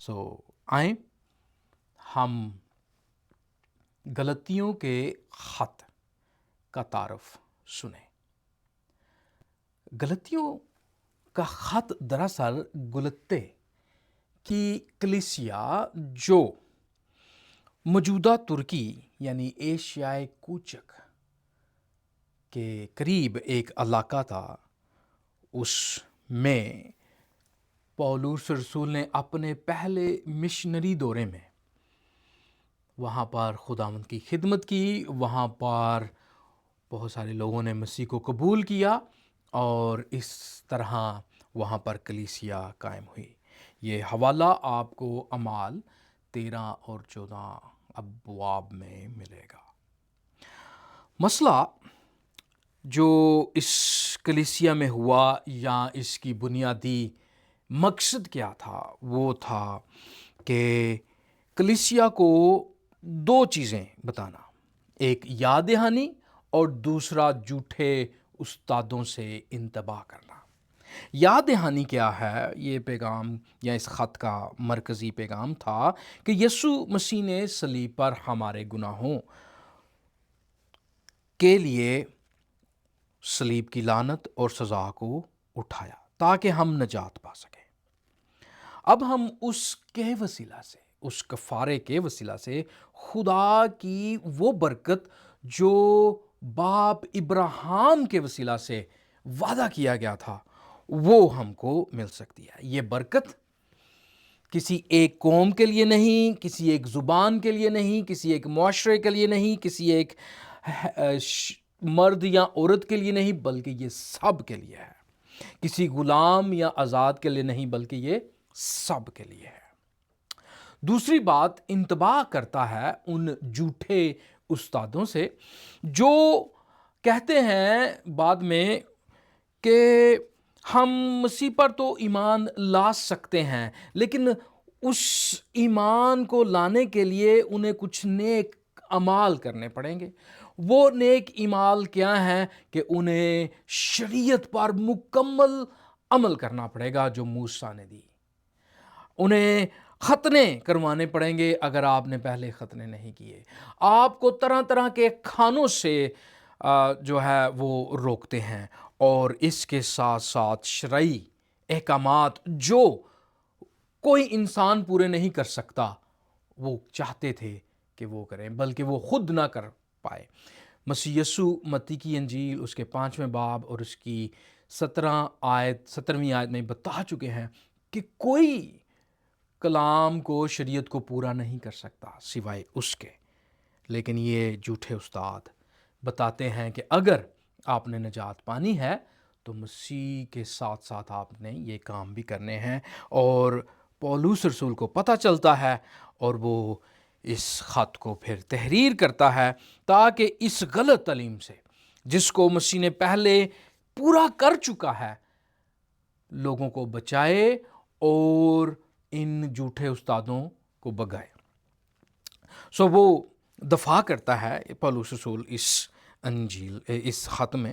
آئیں ہم گلتیوں کے خط کا تعارف سنیں۔ گلتیوں کا خط دراصل گلتے کی کلیسیا جو موجودہ ترکی یعنی ایشیائے کوچک کے قریب ایک علاقہ تھا، اس میں پولس رسول نے اپنے پہلے مشنری دورے میں وہاں پر خداوند کی خدمت کی، وہاں پر بہت سارے لوگوں نے مسیح کو قبول کیا اور اس طرح وہاں پر کلیسیا قائم ہوئی۔ یہ حوالہ آپ کو اعمال 13 اور 14 ابواب میں ملے گا۔ مسئلہ جو اس کلیسیا میں ہوا یا اس کی بنیادی مقصد کیا تھا، وہ تھا کہ کلیسیا کو دو چیزیں بتانا، ایک یاد دہانی اور دوسرا جھوٹے استادوں سے انتباہ کرنا۔ یاد دہانی کیا ہے؟ یہ پیغام یا اس خط کا مرکزی پیغام تھا کہ یسوع مسیح نے صلیب پر ہمارے گناہوں کے لیے صلیب کی لعنت اور سزا کو اٹھایا تاکہ ہم نجات پا سکیں۔ اب ہم اس کے وسیلہ سے، اس کفارے کے وسیلہ سے خدا کی وہ برکت جو باپ ابراہیم کے وسیلہ سے وعدہ کیا گیا تھا وہ ہم کو مل سکتی ہے۔ یہ برکت کسی ایک قوم کے لیے نہیں، کسی ایک زبان کے لیے نہیں، کسی ایک معاشرے کے لیے نہیں، کسی ایک مرد یا عورت کے لیے نہیں، بلکہ یہ سب کے لیے ہے۔ کسی غلام یا آزاد کے لیے نہیں، بلکہ یہ سب کے لیے ہے۔ دوسری بات، انتباہ کرتا ہے ان جھوٹے استادوں سے جو کہتے ہیں بعد میں کہ ہم مسیح پر تو ایمان لا سکتے ہیں، لیکن اس ایمان کو لانے کے لیے انہیں کچھ نیک اعمال کرنے پڑیں گے۔ وہ نیک اعمال کیا ہیں کہ انہیں شریعت پر مکمل عمل کرنا پڑے گا جو موسیٰ نے دی۔ انہیں ختنے کروانے پڑیں گے اگر آپ نے پہلے ختنے نہیں کیے۔ آپ کو طرح طرح کے کھانوں سے جو ہے وہ روکتے ہیں، اور اس کے ساتھ ساتھ شرعی احکامات جو کوئی انسان پورے نہیں کر سکتا وہ چاہتے تھے کہ وہ کریں، بلکہ وہ خود نہ کر پائے۔ مسیح یسوع متی کی انجیل اس کے 5ویں باب اور اس کی 17ویں آیت میں بتا چکے ہیں کہ کوئی کلام کو شریعت کو پورا نہیں کر سکتا سوائے اس کے، لیکن یہ جھوٹے استاد بتاتے ہیں کہ اگر آپ نے نجات پانی ہے تو مسیح کے ساتھ ساتھ آپ نے یہ کام بھی کرنے ہیں، اور پولس رسول کو پتہ چلتا ہے اور وہ اس خط کو پھر تحریر کرتا ہے تاکہ اس غلط تعلیم سے جس کو مسیح نے پہلے پورا کر چکا ہے لوگوں کو بچائے اور ان جھوٹے استادوں کو بگائے۔ وہ دفاع کرتا ہے پولس رسول اس خط میں۔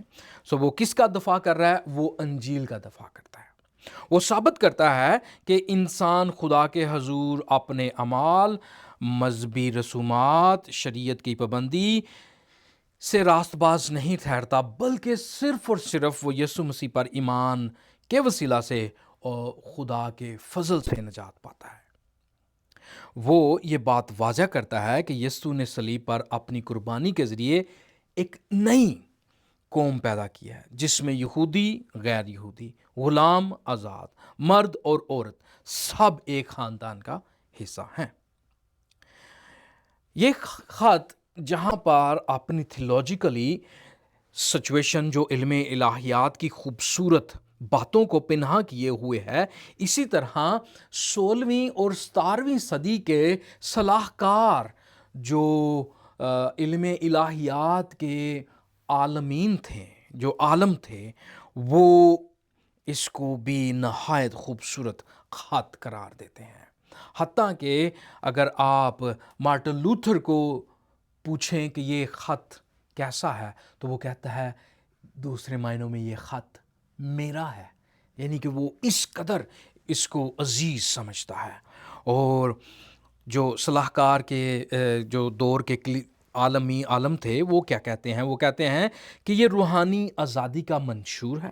وہ کس کا دفاع کر رہا ہے؟ وہ انجیل کا دفاع کرتا ہے۔ وہ ثابت کرتا ہے کہ انسان خدا کے حضور اپنے اعمال، مذہبی رسومات، شریعت کی پابندی سے راست باز نہیں ٹھہرتا، بلکہ صرف اور صرف وہ یسوع مسیح پر ایمان کے وسیلہ سے اور خدا کے فضل سے نجات پاتا ہے۔ وہ یہ بات واضح کرتا ہے کہ یسوع نے صلیب پر اپنی قربانی کے ذریعے ایک نئی قوم پیدا کی ہے جس میں یہودی، غیر یہودی، غلام، آزاد، مرد اور عورت سب ایک خاندان کا حصہ ہیں۔ یہ خط جہاں پر اپنی تھیولوجیکلی سچویشن جو علم الہیات کی خوبصورت باتوں کو پنہا کیے ہوئے ہے، اسی طرح 16ویں اور 17ویں صدی کے صلاح کار جو علم الہیات کے عالمین تھے، جو عالم تھے، وہ اس کو بھی نہایت خوبصورت خط قرار دیتے ہیں۔ حتیٰ کہ اگر آپ مارٹن لوتھر کو پوچھیں کہ یہ خط کیسا ہے تو وہ کہتا ہے دوسرے معنوں میں یہ خط میرا ہے، یعنی کہ وہ اس قدر اس کو عزیز سمجھتا ہے۔ اور جو صلاح کار کے جو دور کے عالم تھے وہ کیا کہتے ہیں؟ وہ کہتے ہیں کہ یہ روحانی آزادی کا منشور ہے،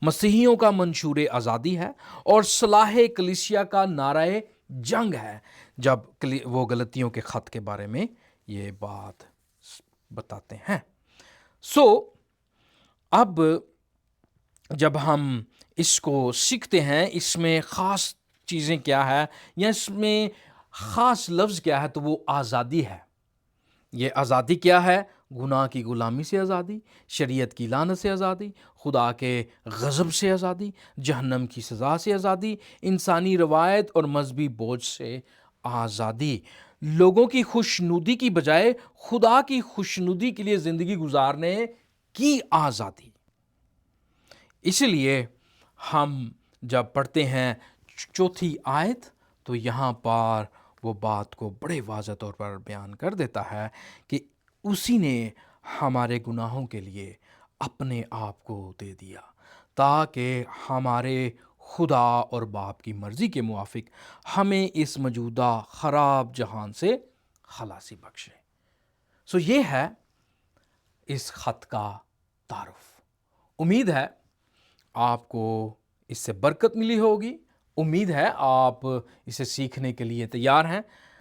مسیحیوں کا منشور آزادی ہے اور صلاح کلیسیا کا نعرہ جنگ ہے، جب وہ غلطیوں کے خط کے بارے میں یہ بات بتاتے ہیں۔ اب جب ہم اس کو سیکھتے ہیں، اس میں خاص چیزیں کیا ہے یا اس میں خاص لفظ کیا ہے، تو وہ آزادی ہے۔ یہ آزادی کیا ہے؟ گناہ کی غلامی سے آزادی، شریعت کی لعنت سے آزادی، خدا کے غضب سے آزادی، جہنم کی سزا سے آزادی، انسانی روایت اور مذہبی بوجھ سے آزادی، لوگوں کی خوشنودی کی بجائے خدا کی خوشنودی کے لیے زندگی گزارنے کی آزادی۔ اس لیے ہم جب پڑھتے ہیں چوتھی آیت تو یہاں پر وہ بات کو بڑے واضح طور پر بیان کر دیتا ہے کہ اسی نے ہمارے گناہوں کے لیے اپنے آپ کو دے دیا تاکہ ہمارے خدا اور باپ کی مرضی کے موافق ہمیں اس موجودہ خراب جہان سے خلاصی بخشے۔ یہ ہے اس خط کا تعارف۔ امید ہے آپ کو اس سے برکت ملی ہوگی، امید ہے آپ اسے سیکھنے کے لیے تیار ہیں۔